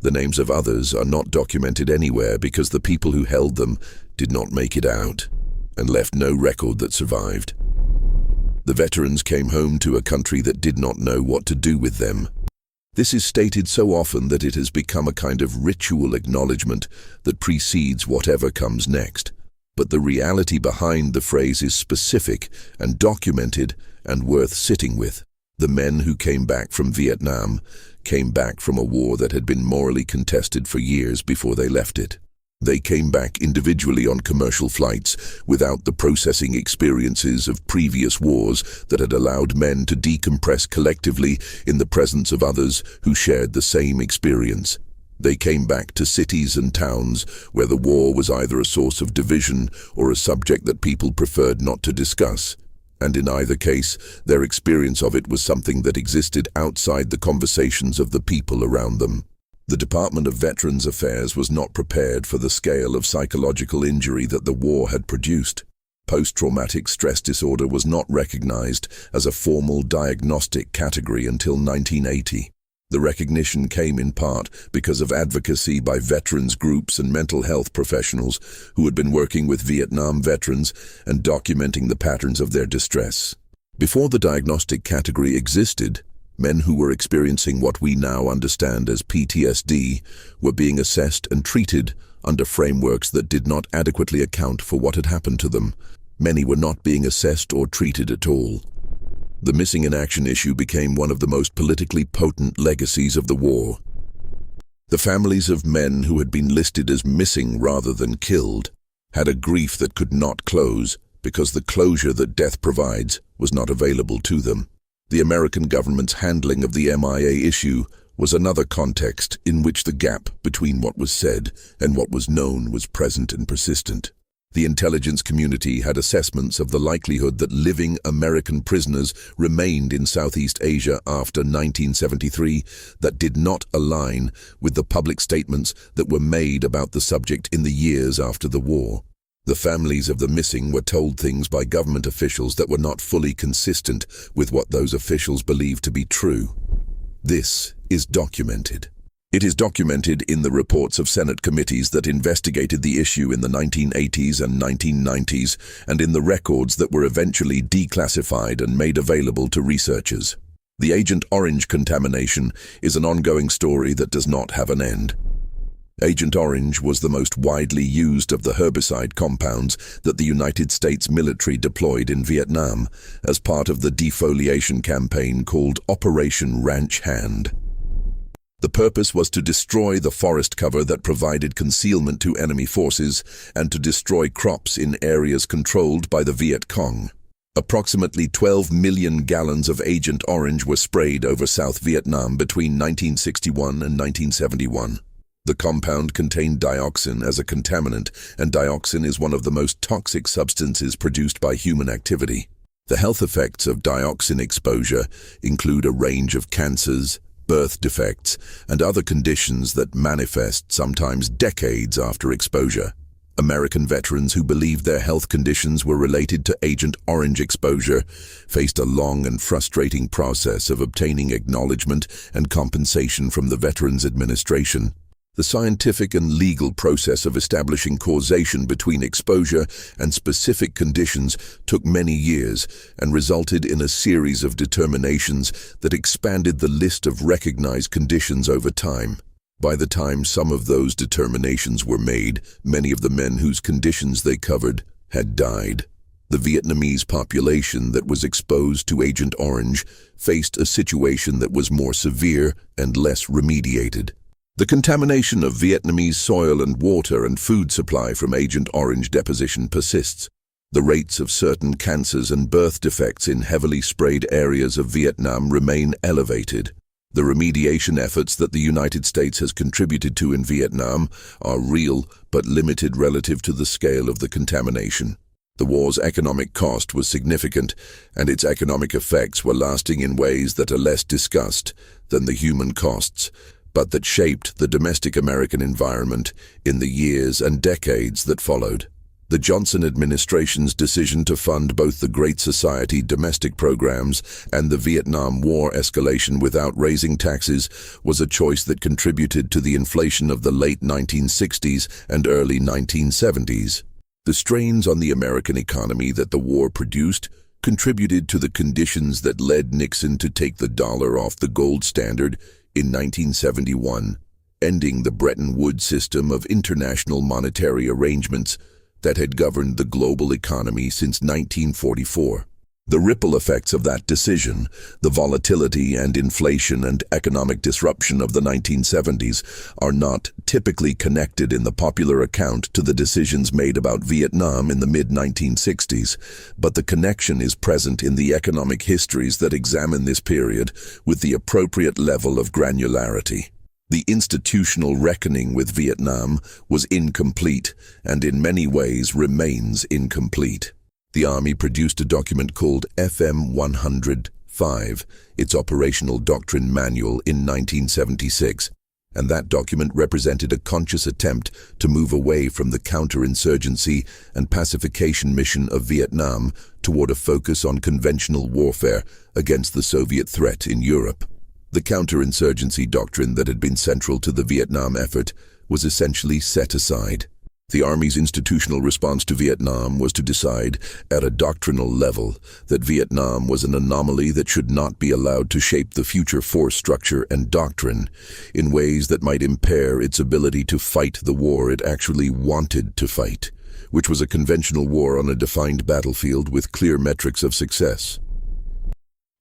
The names of others are not documented anywhere because the people who held them did not make it out and left no record that survived. The veterans came home to a country that did not know what to do with them. This is stated so often that it has become a kind of ritual acknowledgement that precedes whatever comes next. But the reality behind the phrase is specific and documented and worth sitting with. The men who came back from Vietnam came back from a war that had been morally contested for years before they left it. They came back individually on commercial flights without the processing experiences of previous wars that had allowed men to decompress collectively in the presence of others who shared the same experience. They came back to cities and towns where the war was either a source of division or a subject that people preferred not to discuss. And in either case, their experience of it was something that existed outside the conversations of the people around them. The Department of Veterans Affairs was not prepared for the scale of psychological injury that the war had produced. Post-traumatic stress disorder was not recognized as a formal diagnostic category until 1980. The recognition came in part because of advocacy by veterans groups and mental health professionals who had been working with Vietnam veterans and documenting the patterns of their distress. Before the diagnostic category existed, men who were experiencing what we now understand as PTSD were being assessed and treated under frameworks that did not adequately account for what had happened to them. Many were not being assessed or treated at all. The missing in action issue became one of the most politically potent legacies of the war. The families of men who had been listed as missing rather than killed had a grief that could not close because the closure that death provides was not available to them. The American government's handling of the MIA issue was another context in which the gap between what was said and what was known was present and persistent. The intelligence community had assessments of the likelihood that living American prisoners remained in Southeast Asia after 1973 that did not align with the public statements that were made about the subject in the years after the war. The families of the missing were told things by government officials that were not fully consistent with what those officials believed to be true. This is documented. It is documented in the reports of Senate committees that investigated the issue in the 1980s and 1990s, and in the records that were eventually declassified and made available to researchers. The Agent Orange contamination is an ongoing story that does not have an end. Agent Orange was the most widely used of the herbicide compounds that the United States military deployed in Vietnam as part of the defoliation campaign called Operation Ranch Hand. The purpose was to destroy the forest cover that provided concealment to enemy forces and to destroy crops in areas controlled by the Viet Cong. Approximately 12 million gallons of Agent Orange were sprayed over South Vietnam between 1961 and 1971. The compound contained dioxin as a contaminant, and dioxin is one of the most toxic substances produced by human activity. The health effects of dioxin exposure include a range of cancers, birth defects, and other conditions that manifest sometimes decades after exposure. American veterans who believed their health conditions were related to Agent Orange exposure faced a long and frustrating process of obtaining acknowledgement and compensation from the Veterans Administration. The scientific and legal process of establishing causation between exposure and specific conditions took many years and resulted in a series of determinations that expanded the list of recognized conditions over time. By the time some of those determinations were made, many of the men whose conditions they covered had died. The Vietnamese population that was exposed to Agent Orange faced a situation that was more severe and less remediated. The contamination of Vietnamese soil and water and food supply from Agent Orange deposition persists. The rates of certain cancers and birth defects in heavily sprayed areas of Vietnam remain elevated. The remediation efforts that the United States has contributed to in Vietnam are real but limited relative to the scale of the contamination. The war's economic cost was significant, and its economic effects were lasting in ways that are less discussed than the human costs, but that shaped the domestic American environment in the years and decades that followed. The Johnson administration's decision to fund both the Great Society domestic programs and the Vietnam War escalation without raising taxes was a choice that contributed to the inflation of the late 1960s and early 1970s. The strains on the American economy that the war produced contributed to the conditions that led Nixon to take the dollar off the gold standard in 1971, ending the Bretton Woods system of international monetary arrangements that had governed the global economy since 1944. The ripple effects of that decision, the volatility and inflation and economic disruption of the 1970s, are not typically connected in the popular account to the decisions made about Vietnam in the mid-1960s, but the connection is present in the economic histories that examine this period with the appropriate level of granularity. The institutional reckoning with Vietnam was incomplete and in many ways remains incomplete. The Army produced a document called FM 105, its operational doctrine manual, in 1976, and that document represented a conscious attempt to move away from the counterinsurgency and pacification mission of Vietnam toward a focus on conventional warfare against the Soviet threat in Europe. The counterinsurgency doctrine that had been central to the Vietnam effort was essentially set aside. The Army's institutional response to Vietnam was to decide, at a doctrinal level, that Vietnam was an anomaly that should not be allowed to shape the future force structure and doctrine in ways that might impair its ability to fight the war it actually wanted to fight, which was a conventional war on a defined battlefield with clear metrics of success.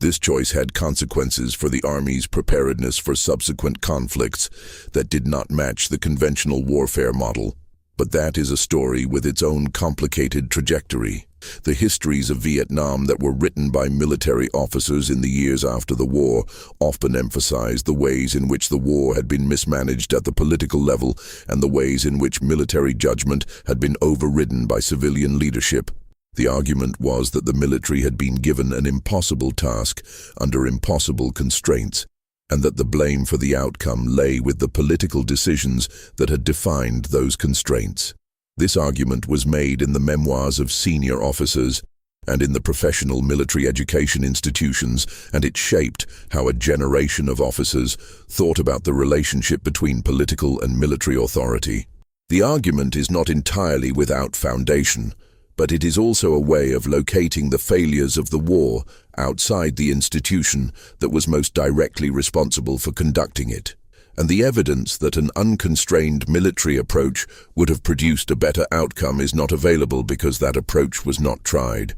This choice had consequences for the Army's preparedness for subsequent conflicts that did not match the conventional warfare model. But that is a story with its own complicated trajectory. The histories of Vietnam that were written by military officers in the years after the war often emphasized the ways in which the war had been mismanaged at the political level and the ways in which military judgment had been overridden by civilian leadership. The argument was that the military had been given an impossible task under impossible constraints, and that the blame for the outcome lay with the political decisions that had defined those constraints. This argument was made in the memoirs of senior officers and in the professional military education institutions, and it shaped how a generation of officers thought about the relationship between political and military authority. The argument is not entirely without foundation, but it is also a way of locating the failures of the war outside the institution that was most directly responsible for conducting it, and the evidence that an unconstrained military approach would have produced a better outcome is not available because that approach was not tried.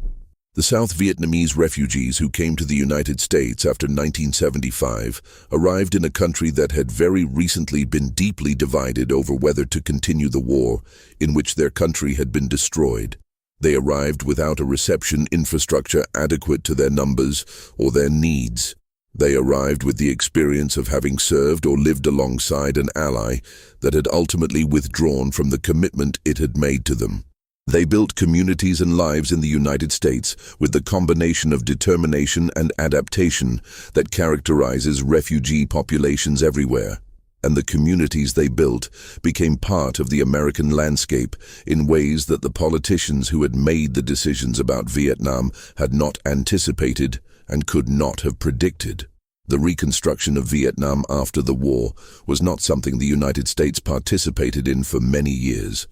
The South Vietnamese refugees who came to the United States after 1975 arrived in a country that had very recently been deeply divided over whether to continue the war in which their country had been destroyed. They arrived without a reception infrastructure adequate to their numbers or their needs. They arrived with the experience of having served or lived alongside an ally that had ultimately withdrawn from the commitment it had made to them. They built communities and lives in the United States with the combination of determination and adaptation that characterizes refugee populations everywhere. And the communities they built became part of the American landscape in ways that the politicians who had made the decisions about Vietnam had not anticipated and could not have predicted. The reconstruction of Vietnam after the war was not something the United States participated in for many years.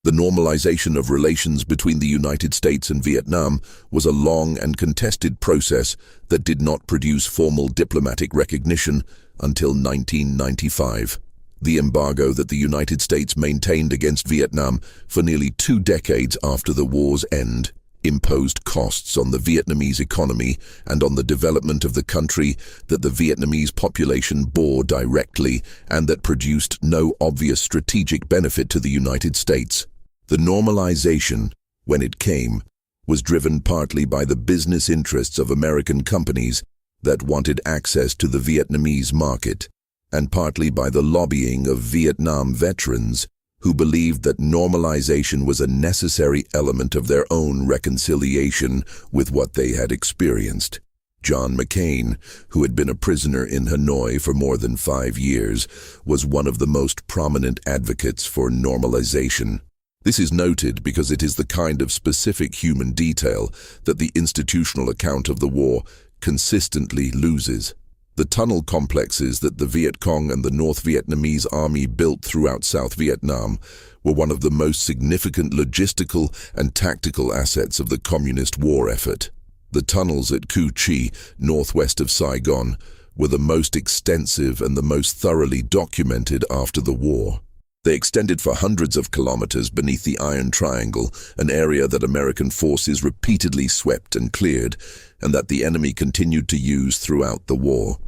The normalization of relations between the United States and Vietnam was a long and contested process that did not produce formal diplomatic recognition until 1995. The embargo that the United States maintained against Vietnam for nearly 2 decades after the war's end imposed costs on the Vietnamese economy and on the development of the country that the Vietnamese population bore directly and that produced no obvious strategic benefit to the United States. The normalization, when it came, was driven partly by the business interests of American companies that wanted access to the Vietnamese market, and partly by the lobbying of Vietnam veterans who believed that normalization was a necessary element of their own reconciliation with what they had experienced. John McCain, who had been a prisoner in Hanoi for more than 5 years, was one of the most prominent advocates for normalization. This is noted because it is the kind of specific human detail that the institutional account of the war consistently loses. The tunnel complexes that the Viet Cong and the North Vietnamese army built throughout South Vietnam were one of the most significant logistical and tactical assets of the communist war effort. The tunnels at Cu Chi, northwest of Saigon, were the most extensive and the most thoroughly documented after the war. They extended for hundreds of kilometers beneath the Iron Triangle, an area that American forces repeatedly swept and cleared, and that the enemy continued to use throughout the war.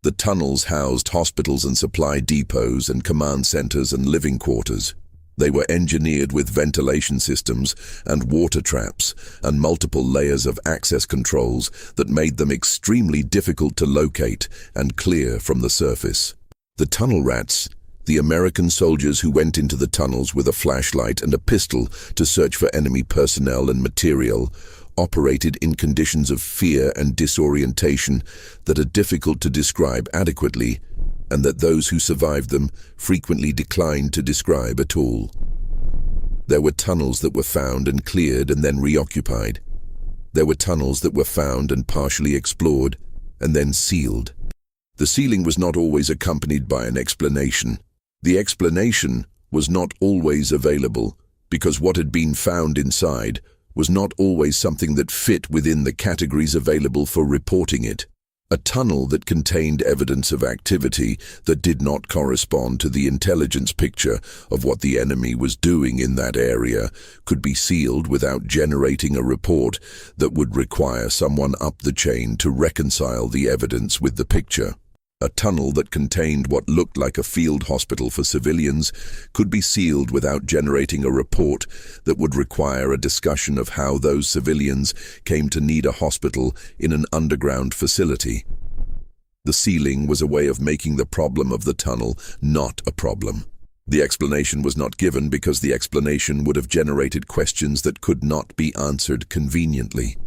The tunnels housed hospitals and supply depots and command centers and living quarters. They were engineered with ventilation systems and water traps and multiple layers of access controls that made them extremely difficult to locate and clear from the surface. The tunnel rats, the American soldiers who went into the tunnels with a flashlight and a pistol to search for enemy personnel and material, operated in conditions of fear and disorientation that are difficult to describe adequately, and that those who survived them frequently declined to describe at all. There were tunnels that were found and cleared and then reoccupied. There were tunnels that were found and partially explored and then sealed. The sealing was not always accompanied by an explanation. The explanation was not always available because what had been found inside was not always something that fit within the categories available for reporting it. A tunnel that contained evidence of activity that did not correspond to the intelligence picture of what the enemy was doing in that area could be sealed without generating a report that would require someone up the chain to reconcile the evidence with the picture. A tunnel that contained what looked like a field hospital for civilians could be sealed without generating a report that would require a discussion of how those civilians came to need a hospital in an underground facility. The sealing was a way of making the problem of the tunnel not a problem. The explanation was not given because the explanation would have generated questions that could not be answered conveniently.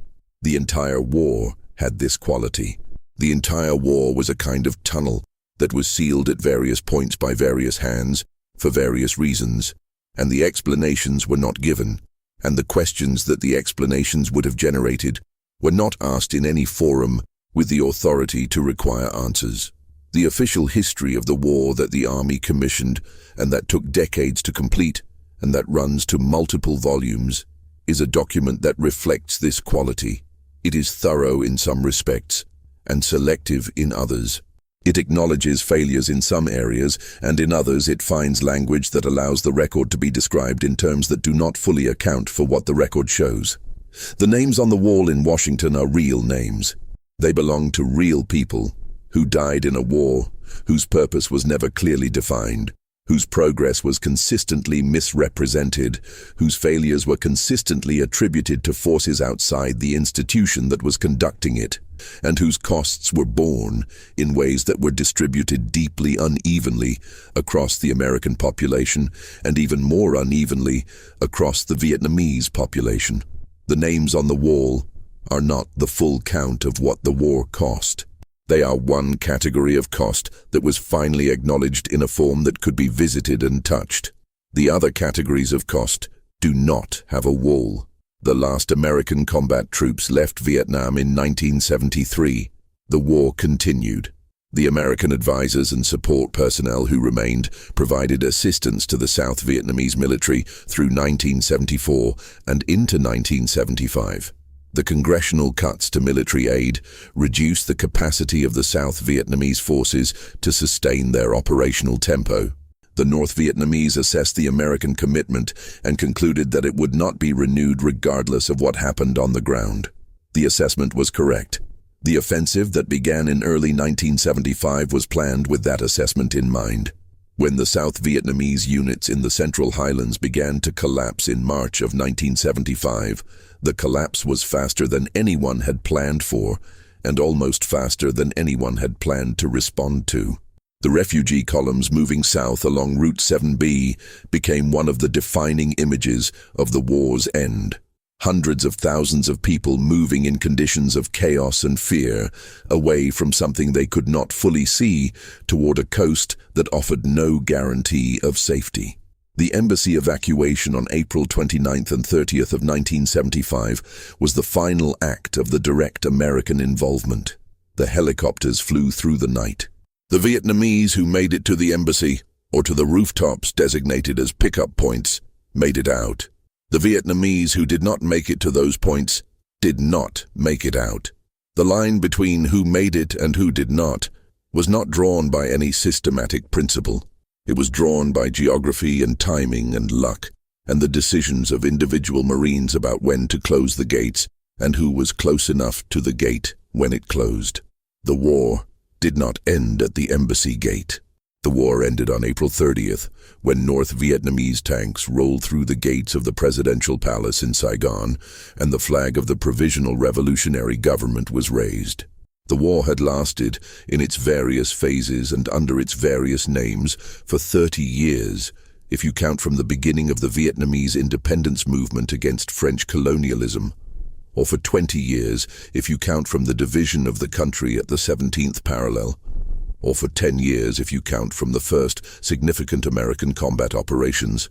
The entire war had this quality. The entire war was a kind of tunnel that was sealed at various points by various hands for various reasons, and the explanations were not given and the questions that the explanations would have generated were not asked in any forum with the authority to require answers. The official history of the war that the Army commissioned and that took decades to complete and that runs to multiple volumes is a document that reflects this quality. It is thorough in some respects and selective in others. It acknowledges failures in some areas, and in others it finds language that allows the record to be described in terms that do not fully account for what the record shows. The names on the wall in Washington are real names. They belong to real people who died in a war, whose purpose was never clearly defined, whose progress was consistently misrepresented, whose failures were consistently attributed to forces outside the institution that was conducting it, and whose costs were borne in ways that were distributed deeply unevenly across the American population and even more unevenly across the Vietnamese population. The names on the wall are not the full count of what the war cost. They are one category of cost that was finally acknowledged in a form that could be visited and touched. The other categories of cost do not have a wall. The last American combat troops left Vietnam in 1973. The war continued. The American advisors and support personnel who remained provided assistance to the South Vietnamese military through 1974 and into 1975. The congressional cuts to military aid reduced the capacity of the South Vietnamese forces to sustain their operational tempo. The North Vietnamese assessed the American commitment and concluded that it would not be renewed regardless of what happened on the ground. The assessment was correct. The offensive that began in early 1975 was planned with that assessment in mind. When the South Vietnamese units in the Central Highlands began to collapse in March of 1975, the collapse was faster than anyone had planned for, and almost faster than anyone had planned to respond to. The refugee columns moving south along Route 7B became one of the defining images of the war's end. Hundreds of thousands of people moving in conditions of chaos and fear, away from something they could not fully see, toward a coast that offered no guarantee of safety. The embassy evacuation on April 29th and 30th of 1975 was the final act of the direct American involvement. The helicopters flew through the night. The Vietnamese who made it to the embassy, or to the rooftops designated as pickup points, made it out. The Vietnamese who did not make it to those points did not make it out. The line between who made it and who did not was not drawn by any systematic principle. It was drawn by geography and timing and luck, and the decisions of individual Marines about when to close the gates and who was close enough to the gate when it closed. The war did not end at the embassy gate. The war ended on April 30th, when North Vietnamese tanks rolled through the gates of the presidential palace in Saigon, and the flag of the Provisional Revolutionary Government was raised. The war had lasted, in its various phases and under its various names, for 30 years, if you count from the beginning of the Vietnamese independence movement against French colonialism, or for 20 years if you count from the division of the country at the 17th parallel, or for 10 years if you count from the first significant American combat operations,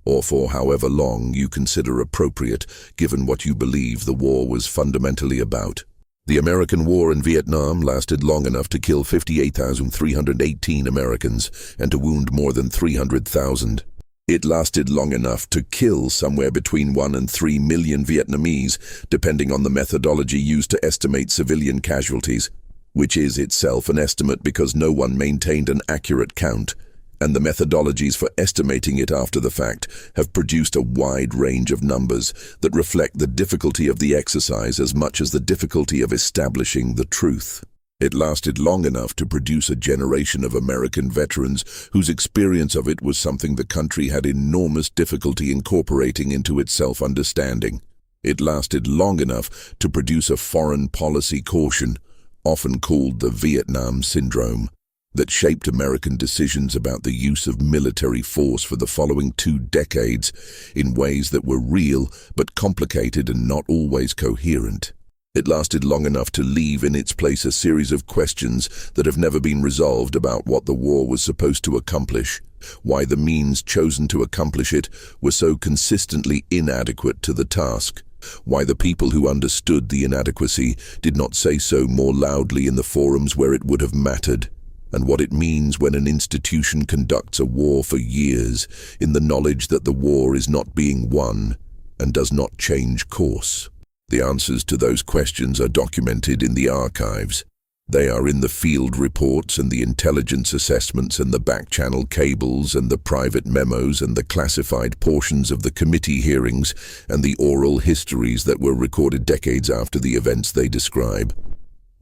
or for however long you consider appropriate given what you believe the war was fundamentally about. The American war in Vietnam lasted long enough to kill 58,318 Americans and to wound more than 300,000. It lasted long enough to kill somewhere between 1 and 3 million Vietnamese, depending on the methodology used to estimate civilian casualties, which is itself an estimate because no one maintained an accurate count, and the methodologies for estimating it after the fact have produced a wide range of numbers that reflect the difficulty of the exercise as much as the difficulty of establishing the truth. It lasted long enough to produce a generation of American veterans whose experience of it was something the country had enormous difficulty incorporating into its self-understanding. It lasted long enough to produce a foreign policy caution, often called the Vietnam Syndrome, that shaped American decisions about the use of military force for the following 2 decades in ways that were real but complicated and not always coherent. It lasted long enough to leave in its place a series of questions that have never been resolved about what the war was supposed to accomplish, why the means chosen to accomplish it were so consistently inadequate to the task, why the people who understood the inadequacy did not say so more loudly in the forums where it would have mattered, and what it means when an institution conducts a war for years in the knowledge that the war is not being won and does not change course. The answers to those questions are documented in the archives. They are in the field reports and the intelligence assessments and the back-channel cables and the private memos and the classified portions of the committee hearings and the oral histories that were recorded decades after the events they describe.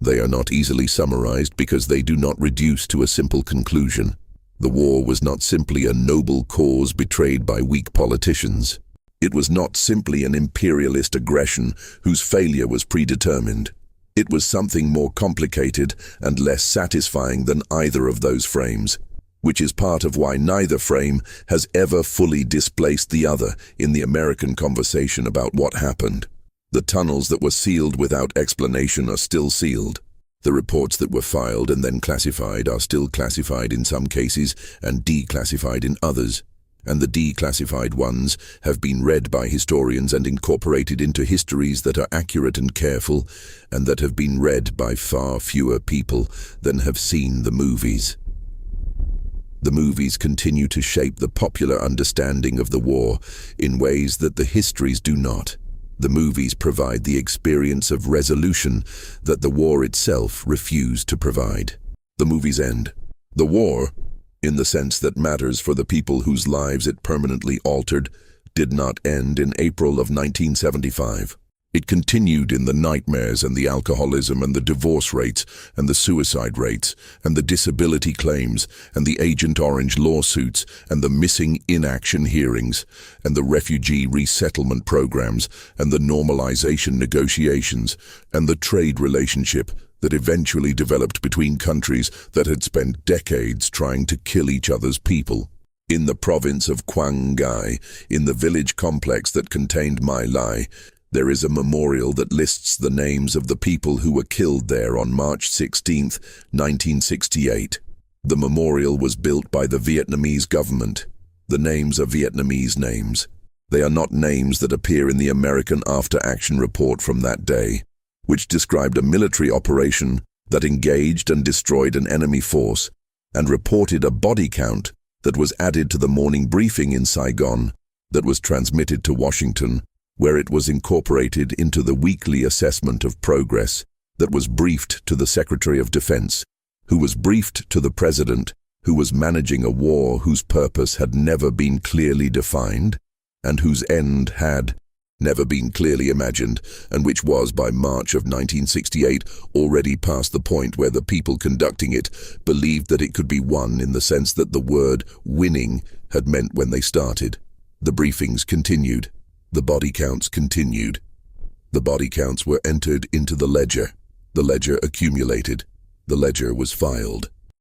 They are not easily summarized because they do not reduce to a simple conclusion. The war was not simply a noble cause betrayed by weak politicians. It was not simply an imperialist aggression whose failure was predetermined. It was something more complicated and less satisfying than either of those frames, which is part of why neither frame has ever fully displaced the other in the American conversation about what happened. The tunnels that were sealed without explanation are still sealed. The reports that were filed and then classified are still classified in some cases and declassified in others. And the declassified ones have been read by historians and incorporated into histories that are accurate and careful, and that have been read by far fewer people than have seen the movies. The movies continue to shape the popular understanding of the war in ways that the histories do not. The movies provide the experience of resolution that the war itself refused to provide. The movies end. The war, in the sense that matters for the people whose lives it permanently altered, did not end in April of 1975. It continued in the nightmares and the alcoholism and the divorce rates and the suicide rates and the disability claims and the Agent Orange lawsuits and the missing inaction hearings and the refugee resettlement programs and the normalization negotiations and the trade relationship that eventually developed between countries that had spent decades trying to kill each other's people. In the province of Quang Ngai, in the village complex that contained My Lai, there is a memorial that lists the names of the people who were killed there on March 16, 1968. The memorial was built by the Vietnamese government. The names are Vietnamese names. They are not names that appear in the American after-action report from that day, which described a military operation that engaged and destroyed an enemy force and reported a body count that was added to the morning briefing in Saigon that was transmitted to Washington, where it was incorporated into the weekly assessment of progress that was briefed to the Secretary of Defense, who was briefed to the President, who was managing a war whose purpose had never been clearly defined and whose end had never been clearly imagined, and which was, by March of 1968, already past the point where the people conducting it believed that it could be won in the sense that the word winning had meant when they started. The briefings continued. The body counts continued. The body counts were entered into the ledger. The ledger accumulated. The ledger was filed.